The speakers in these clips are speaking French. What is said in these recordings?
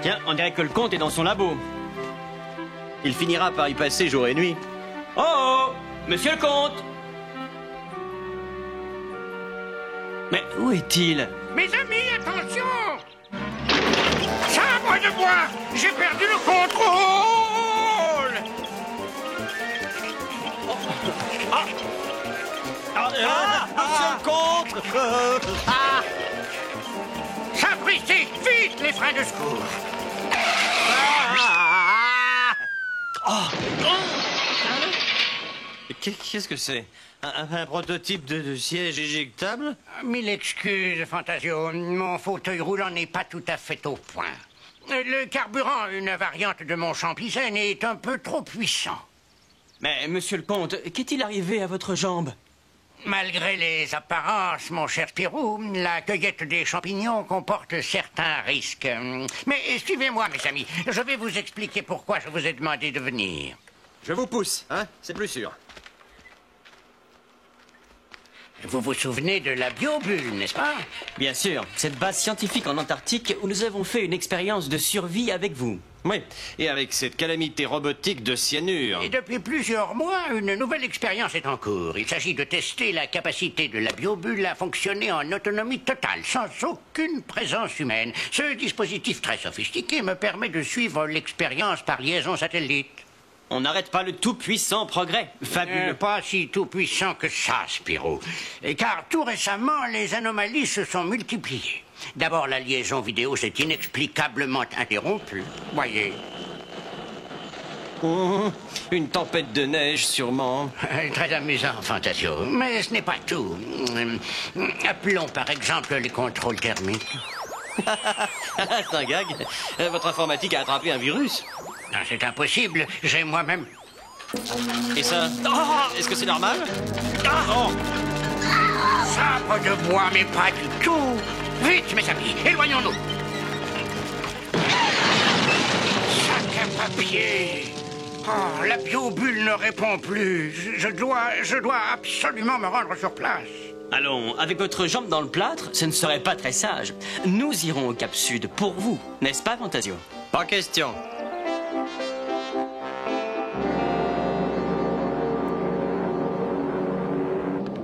Tiens, on dirait que le comte est dans son labo. Il finira par y passer jour et nuit. Oh, oh, monsieur le comte! Mais où est-il? Mes amis, attention! Sabre de bois! J'ai perdu le contrôle! Monsieur le comte! Sabre ici! Vite, les freins de secours! Qu'est-ce que c'est? Un prototype de siège éjectable? Mille excuses, Fantasio. Mon fauteuil roulant n'est pas tout à fait au point. Le carburant, une variante de mon champisen, est un peu trop puissant. Mais monsieur le comte, qu'est-il arrivé à votre jambe? Malgré les apparences, mon cher Spirou, la cueillette des champignons comporte certains risques. Mais suivez-moi, mes amis. Je vais vous expliquer pourquoi je vous ai demandé de venir. Je vous pousse, hein? C'est plus sûr. Vous vous souvenez de la biobulle, n'est-ce pas? Bien sûr, cette base scientifique en Antarctique où nous avons fait une expérience de survie avec vous. Oui, et avec cette calamité robotique de cyanure. Et depuis plusieurs mois, une nouvelle expérience est en cours. Il s'agit de tester la capacité de la biobulle à fonctionner en autonomie totale, sans aucune présence humaine. Ce dispositif très sophistiqué me permet de suivre l'expérience par liaison satellite. On n'arrête pas le tout-puissant progrès. Fabuleux. Pas si tout-puissant que ça, Spirou. Car tout récemment, les anomalies se sont multipliées. D'abord, la liaison vidéo s'est inexplicablement interrompue. Voyez. Une tempête de neige, sûrement. Très amusant, Fantasio. Mais ce n'est pas tout. Appelons par exemple les contrôles thermiques. C'est un gag. Votre informatique a attrapé un virus. Non, c'est impossible. J'ai moi-même... Et ça? Est-ce que c'est normal? Sabre de bois, mais pas du tout. Vite, mes amis, éloignons-nous. Sac à papier. Oh, la biobulle ne répond plus. Je dois absolument me rendre sur place. Allons, avec votre jambe dans le plâtre, ce ne serait pas très sage. Nous irons au Cap Sud pour vous, n'est-ce pas, Fantasio? Pas question.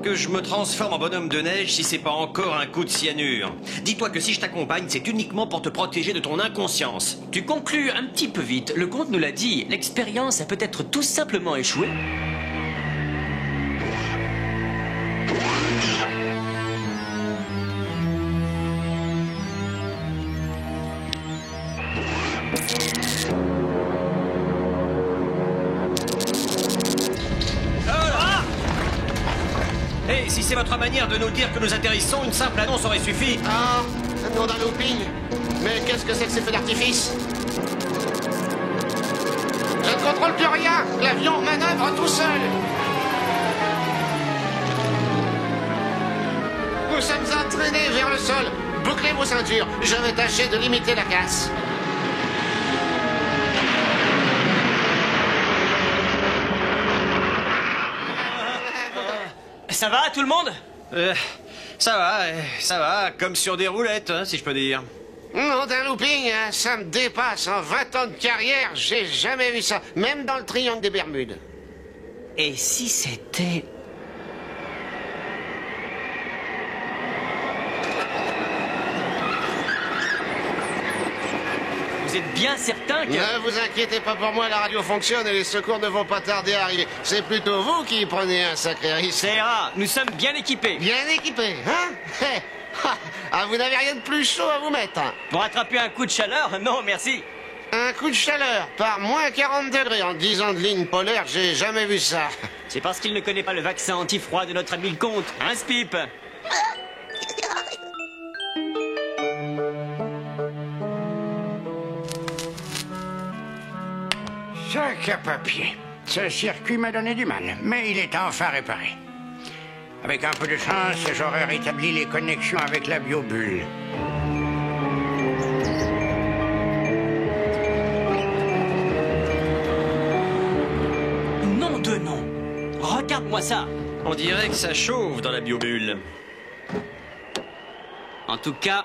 Que je me transforme en bonhomme de neige si c'est pas encore un coup de cyanure. Dis-toi que si je t'accompagne, c'est uniquement pour te protéger de ton inconscience. Tu conclus un petit peu vite. Le comte nous l'a dit, l'expérience a peut-être tout simplement échoué. Et si c'est votre manière de nous dire que nous atterrissons, une simple annonce aurait suffi. Ah, nom d'un looping. Mais qu'est-ce que c'est que ces feux d'artifice? Je ne contrôle plus rien. L'avion manœuvre tout seul. Nous sommes entraînés vers le sol. Bouclez vos ceintures. Je vais tâcher de limiter la casse. Ça va, tout le monde? Ça va, comme sur des roulettes, hein, si je peux dire. Nom d'un looping, hein, ça me dépasse. En 20 ans de carrière, j'ai jamais vu ça. Même dans le triangle des Bermudes. Et si c'était... Vous êtes bien certain que... Ne vous inquiétez pas pour moi, la radio fonctionne et les secours ne vont pas tarder à arriver. C'est plutôt vous qui prenez un sacré risque. Ça ira, nous sommes bien équipés. Bien équipé, hein? Ah, vous n'avez rien de plus chaud à vous mettre. Hein? Pour attraper un coup de chaleur? Non, merci. Un coup de chaleur par moins 40 degrés en 10 ans de ligne polaire, j'ai jamais vu ça. C'est parce qu'il ne connaît pas le vaccin anti-froid de notre ami le comte. Hein, Spip? Sac à papier. Ce circuit m'a donné du mal, mais il est enfin réparé. Avec un peu de chance, j'aurais rétabli les connexions avec la biobulle. Nom de nom. Regarde-moi ça. On dirait que ça chauffe dans la biobulle. En tout cas,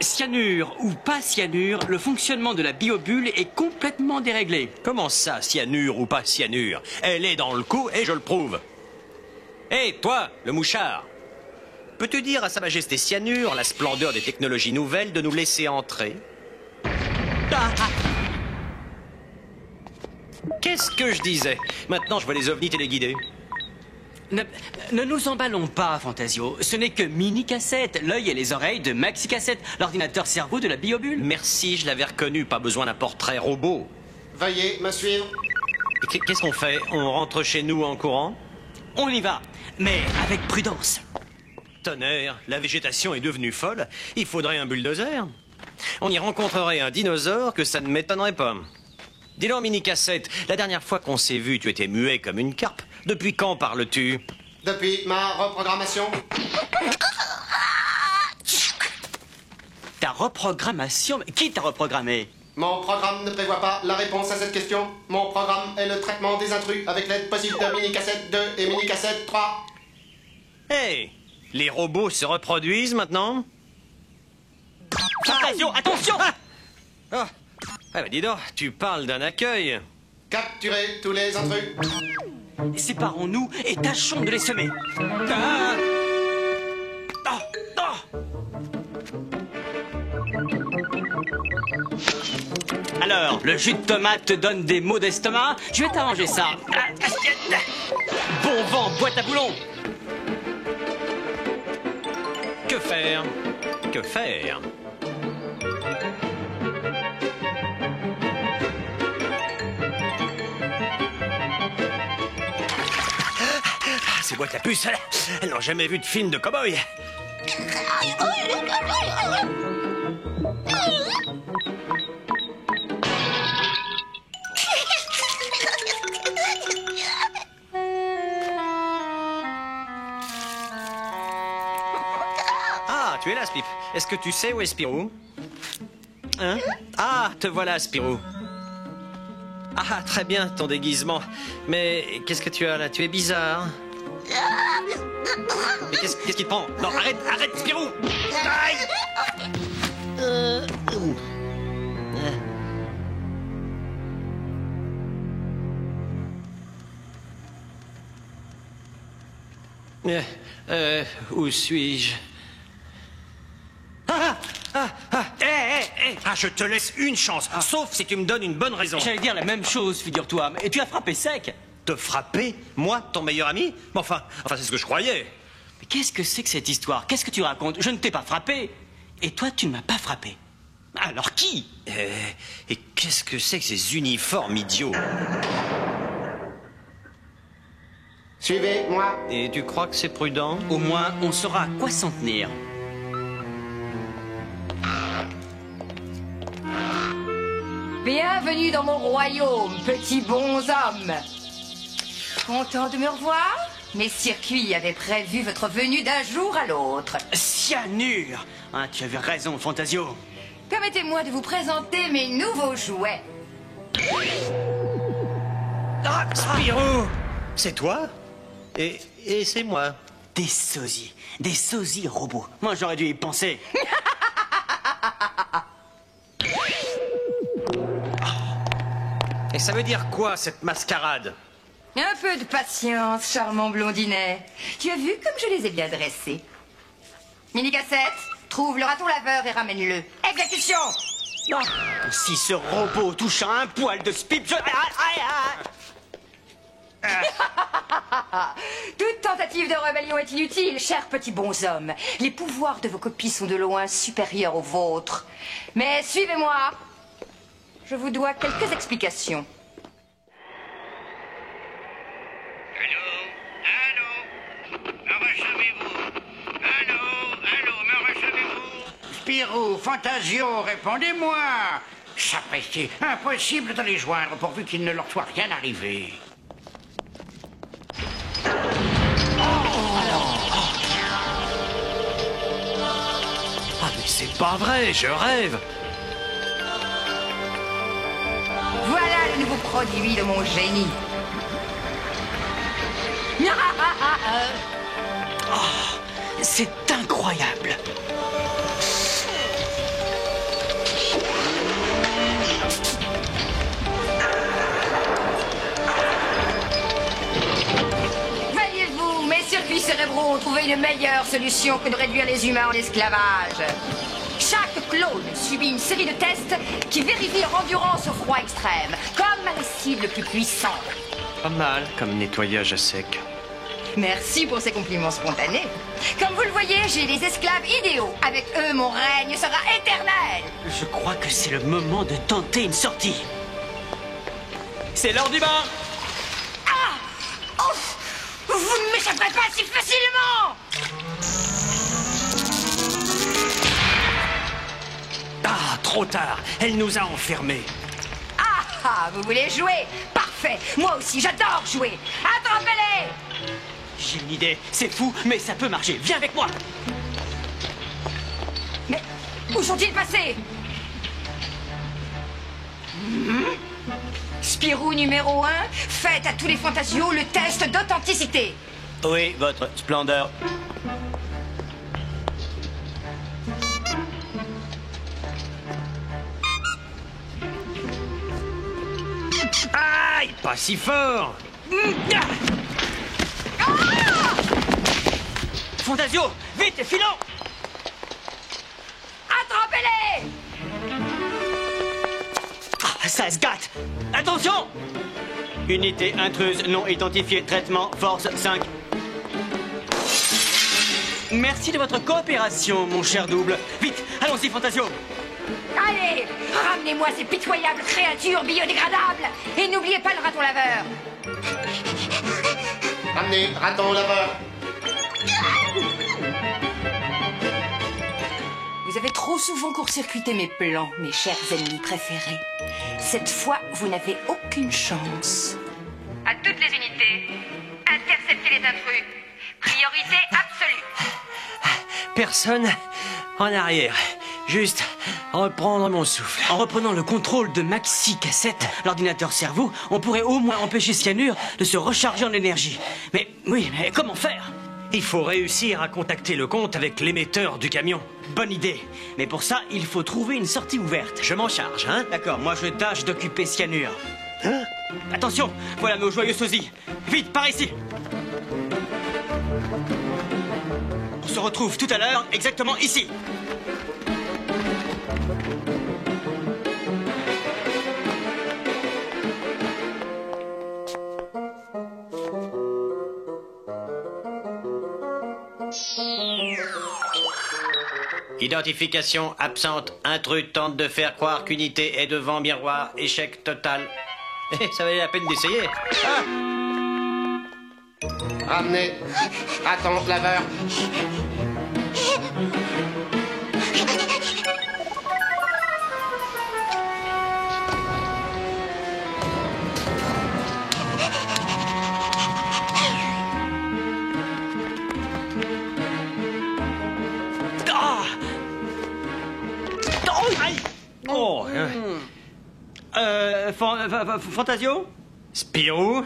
Cyanure ou pas cyanure, le fonctionnement de la biobulle est complètement déréglé. Comment ça, cyanure ou pas cyanure? Elle est dans le coup et je le prouve. Hé, toi, le mouchard, peux-tu dire à Sa Majesté Cyanure, la splendeur des technologies nouvelles, de nous laisser entrer? Qu'est-ce que je disais? Maintenant, je vois les ovnis téléguidés. Ne nous emballons pas, Fantasio. Ce n'est que Mini-Cassette, l'œil et les oreilles de Maxi-Cassette, l'ordinateur cerveau de la biobulle. Merci, je l'avais reconnu, pas besoin d'un portrait robot. Veuillez me suivre. Qu'est-ce qu'on fait? On rentre chez nous en courant? On y va, mais avec prudence. Tonnerre, la végétation est devenue folle. Il faudrait un bulldozer. On y rencontrerait un dinosaure que ça ne m'étonnerait pas. Dis-donc, Mini-Cassette, la dernière fois qu'on s'est vu, tu étais muet comme une carpe. Depuis quand parles-tu? Depuis ma reprogrammation. Ta reprogrammation? Qui t'a reprogrammé? Mon programme ne prévoit pas la réponse à cette question. Mon programme est le traitement des intrus avec l'aide possible de Mini-Cassette 2 et Mini-Cassette 3. Hey, les robots se reproduisent maintenant? Fantasio, attention! Ah, bah dis donc, tu parles d'un accueil. Capturez tous les intrus. Séparons-nous et tâchons de les semer. Ah! Ah! Ah! Alors, le jus de tomate te donne des maux d'estomac? Je vais t'arranger ça. Bon vent, boîte à boulons. Que faire? Que faire? Ces boîtes à puces, elles n'ont jamais vu de film de cow-boy. Ah, tu es là, Spip. Est-ce que tu sais où est Spirou? Hein? Ah, te voilà, Spirou. Ah, très bien, ton déguisement. Mais qu'est-ce que tu as là? Tu es bizarre. Mais qu'est-ce qui te prend? Non, arrête, Spirou! Aïe! Où suis-je? Ah, je te laisse une chance, sauf si tu me donnes une bonne raison. J'allais dire la même chose, figure-toi. Et tu as frappé sec. Te frapper? Moi, ton meilleur ami? Enfin, c'est ce que je croyais. Mais qu'est-ce que c'est que cette histoire? Qu'est-ce que tu racontes? Je ne t'ai pas frappé. Et toi, tu ne m'as pas frappé. Alors qui? Et qu'est-ce que c'est que ces uniformes idiots? Suivez-moi. Et tu crois que c'est prudent? Au moins, on saura à quoi s'en tenir. Bienvenue dans mon royaume, petit bonhomme. Content de me revoir? Mes circuits avaient prévu votre venue d'un jour à l'autre. Cyanure! Ah, tu avais raison, Fantasio. Permettez-moi de vous présenter mes nouveaux jouets. Ah, Spirou! C'est toi? Et c'est moi. Des sosies robots. Moi, j'aurais dû y penser. Et ça veut dire quoi, cette mascarade? Un peu de patience, charmant blondinet. Tu as vu comme je les ai bien dressés? Mini-Cassette, trouve le raton laveur et ramène-le. Exécution! Non. Si ce robot touche à un poil de Spip, je... Toute tentative de rébellion est inutile, cher petit bonhomme. Les pouvoirs de vos copies sont de loin supérieurs aux vôtres. Mais suivez-moi. Je vous dois quelques explications. Allô? Me recevez-vous? Allô, me recevez-vous? Spirou, Fantasio, répondez-moi! Sapristi, impossible de les joindre pourvu qu'il ne leur soit rien arrivé. Ah, mais c'est pas vrai, je rêve. Voilà le nouveau produit de mon génie. C'est incroyable. une meilleure solution que de réduire les humains en esclavage. Chaque clone subit une série de tests qui vérifient leur endurance au froid extrême, comme à la cible le plus puissant. Pas mal comme nettoyage à sec. Merci pour ces compliments spontanés. Comme vous le voyez, j'ai les esclaves idéaux. Avec eux, mon règne sera éternel. Je crois que c'est le moment de tenter une sortie. C'est l'heure du bain. Ah! Ouf! Vous ne m'échapperez pas si facilement! Ah, trop tard. Elle nous a enfermés. Ah, vous voulez jouer? Parfait. Moi aussi, j'adore jouer. Attrapez-les! J'ai une idée. C'est fou, mais ça peut marcher. Viens avec moi. Mais où sont-ils passés? Spirou numéro 1, faites à tous les Fantasios le test d'authenticité. Oui, votre splendeur. Aïe, pas si fort. Fantasio, vite, filons. Attrapez-les! Ah, ça se gâte. Attention. Unité intruse non identifiée. Traitement force 5. Merci de votre coopération, mon cher double. Vite, allons-y, Fantasio. Allez, ramenez-moi ces pitoyables créatures biodégradables. Et n'oubliez pas le raton laveur. Ramenez, raton laveur. Vous avez trop souvent court-circuité mes plans, mes chers ennemis préférés. Cette fois, vous n'avez aucune chance. À toutes les unités, interceptez les intrus. Priorité absolue. Personne en arrière. Juste reprendre mon souffle. En reprenant le contrôle de Maxi Cassette, l'ordinateur cerveau, on pourrait au moins empêcher Cyanure de se recharger en énergie. Mais oui, mais comment faire? Il faut réussir à contacter le compte avec l'émetteur du camion. Bonne idée. Mais pour ça, il faut trouver une sortie ouverte. Je m'en charge, hein? D'accord, moi je tâche d'occuper Cyanure. Attention, voilà nos joyeux sosies. Vite, par ici. On se retrouve tout à l'heure, exactement ici. Identification absente. Intrus tente de faire croire qu'unité est devant miroir. Échec total. Ça valait la peine d'essayer. Ah! Ramenez, raton laveur. Oh, Fantasio? Spirou?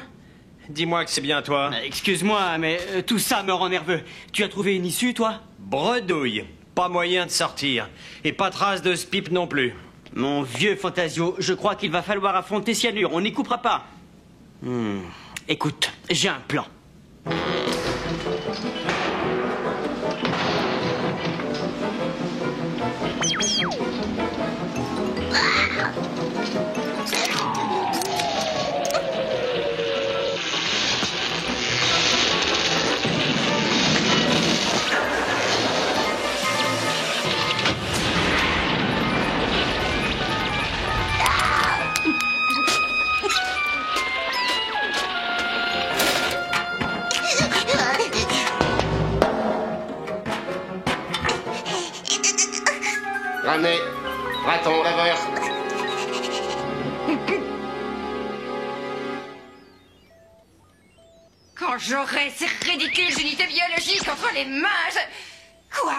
Dis-moi que c'est bien toi. Excuse-moi, mais tout ça me rend nerveux. Tu as trouvé une issue, toi? Bredouille. Pas moyen de sortir. Et pas trace de ce pipe non plus. Mon vieux Fantasio, je crois qu'il va falloir affronter Cyanure. On n'y coupera pas. Écoute, j'ai un plan. Ramenez, raton laveur. Quand j'aurai ces ridicules unités biologiques entre les mains, Quoi?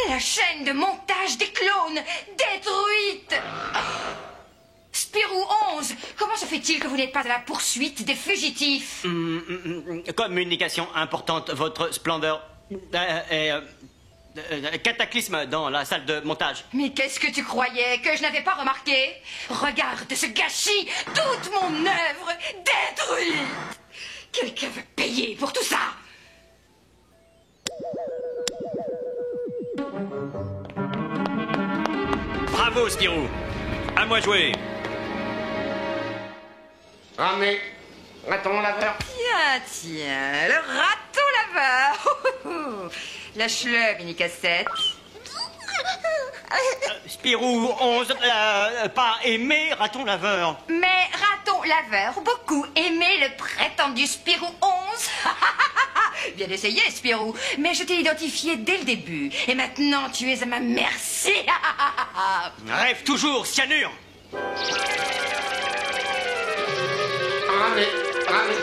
La chaîne de montage des clones détruite! Spirou 11, comment se fait-il que vous n'êtes pas à la poursuite des fugitifs? Communication importante, votre splendeur. Cataclysme dans la salle de montage. Mais qu'est-ce que tu croyais? Que je n'avais pas remarqué? Regarde ce gâchis! Toute mon œuvre détruite! Quelqu'un veut payer pour tout ça! Bravo, Spirou. À moi jouer. Ramenez. Raton laveur. Tiens, le raton laveur. Lâche-le, mini cassette. Spirou 11, pas aimé raton laveur. Mais raton laveur, beaucoup aimé le prétendu Spirou 11. Bien essayé, Spirou, mais je t'ai identifié dès le début. Et maintenant, tu es à ma merci. Rêve toujours, cyanure. Ramenez. Ramenez.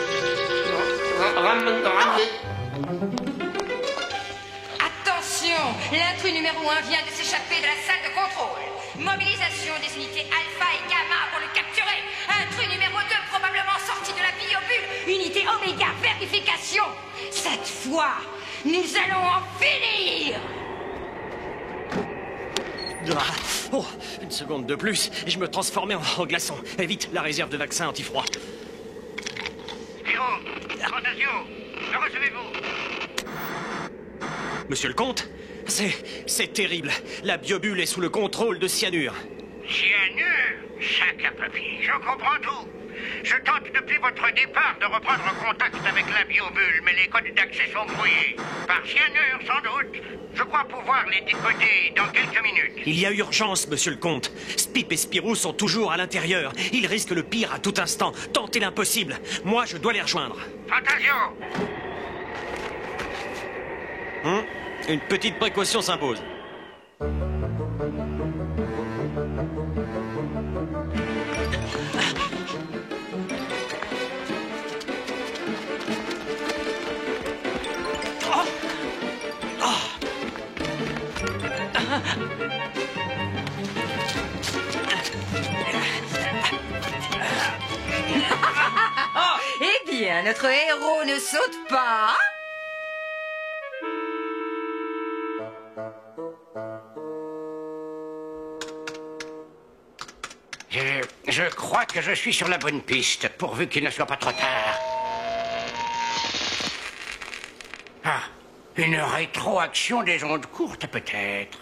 Attention, l'intrus numéro 1 vient de s'échapper de la salle de contrôle. Mobilisation des unités alpha et gamma pour le capturer. Intrus numéro 2 probablement sorti de la biobule. Unité oméga, vérification. Cette fois, nous allons en finir. Ah, oh, une seconde de plus et je me transformais en glaçon. Et vite, la réserve de vaccin anti-froid. Spirou, Fantasio, me recevez-vous? Monsieur le comte, c'est terrible. La biobule est sous le contrôle de Cyanure. Cyanure, sac à papier, je comprends tout. Je tente depuis votre départ de reprendre contact avec la biobule, mais les codes d'accès sont brouillés. Par Cyanure, sans doute. Je crois pouvoir les décoder dans quelques minutes. Il y a urgence, monsieur le comte. Spip et Spirou sont toujours à l'intérieur. Ils risquent le pire à tout instant. Tentez l'impossible. Moi, je dois les rejoindre. Fantasio! Une petite précaution s'impose. Eh bien, notre héros ne saute pas. Je crois que je suis sur la bonne piste, pourvu qu'il ne soit pas trop tard. Ah, une rétroaction des ondes courtes, peut-être.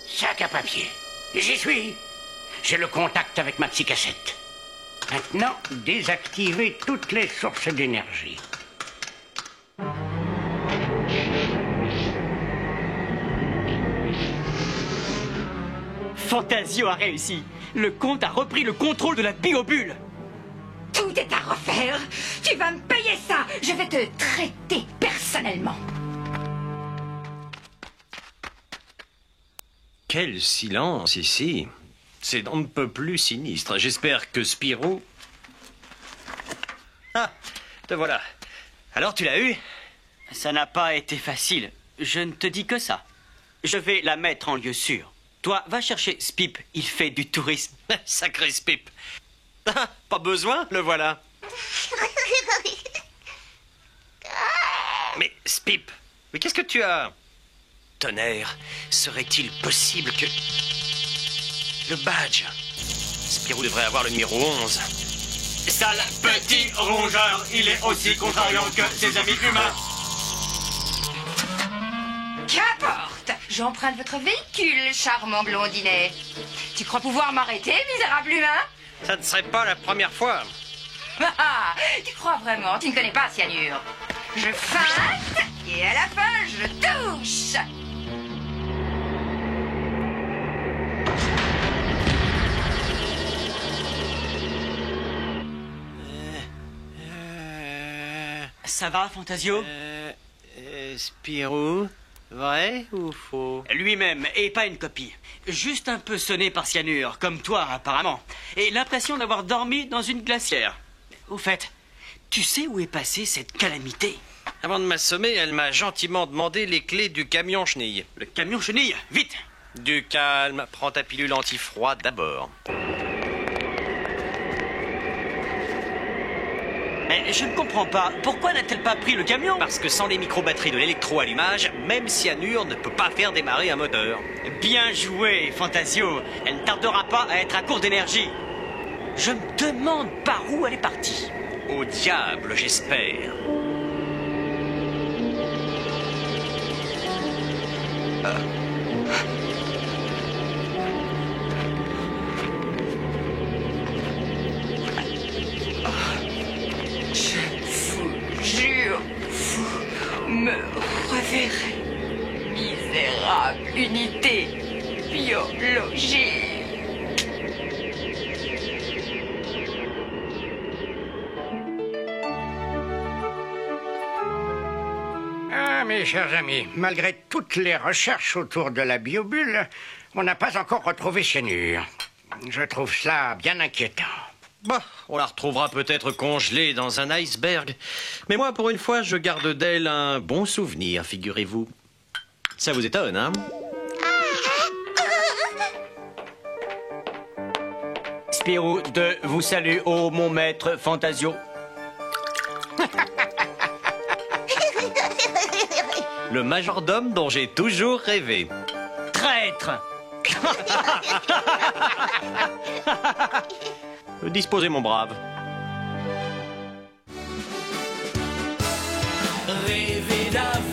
Sac à papier. J'y suis. J'ai le contact avec ma psychassette. Maintenant, désactiver toutes les sources d'énergie. Fantasio a réussi. Le comte a repris le contrôle de la biobule. Tout est à refaire. Tu vas me payer ça. Je vais te traiter personnellement. Quel silence ici. C'est on ne peut plus sinistre. J'espère que Spirou... Ah, te voilà. Alors tu l'as eu? Ça n'a pas été facile. Je ne te dis que ça. Je vais la mettre en lieu sûr. Toi, va chercher Spip. Il fait du tourisme. Sacré Spip. Ah, pas besoin, le voilà. Mais Spip, mais qu'est-ce que tu as? Tonnerre, serait-il possible que... Le badge. Spirou devrait avoir le numéro 11. Sale petit rongeur, il est aussi contrariant que ses amis humains. Qu'importe. J'emprunte votre véhicule, charmant blondinet. Tu crois pouvoir m'arrêter, misérable humain? Ça ne serait pas la première fois. Ah, tu crois vraiment? Tu ne connais pas Cyanure. Je feinte et à la fin, je touche. Ça va, Fantasio? Spirou, vrai ou faux? Lui-même, et pas une copie. Juste un peu sonné par cyanure, comme toi, apparemment. Et l'impression d'avoir dormi dans une glacière. Au fait, tu sais où est passée cette calamité? Avant de m'assommer, elle m'a gentiment demandé les clés du camion chenille. Le camion chenille, vite! Du calme, prends ta pilule anti-froid d'abord. Mais je ne comprends pas. Pourquoi n'a-t-elle pas pris le camion? Parce que sans les micro-batteries de l'électroallumage, même Cyanure ne peut pas faire démarrer un moteur. Bien joué, Fantasio. Elle ne tardera pas à être à court d'énergie. Je me demande par où elle est partie. Au diable, j'espère. Logis. Ah, mes chers amis, malgré toutes les recherches autour de la biobulle, on n'a pas encore retrouvé cyanure. Je trouve cela bien inquiétant. Bah, on la retrouvera peut-être congelée dans un iceberg. Mais moi, pour une fois, je garde d'elle un bon souvenir, figurez-vous. Ça vous étonne, hein? Spirou 2 vous salue, ô mon maître Fantasio. Le majordome dont j'ai toujours rêvé. Traître! Disposez, mon brave. Rêver d'avoir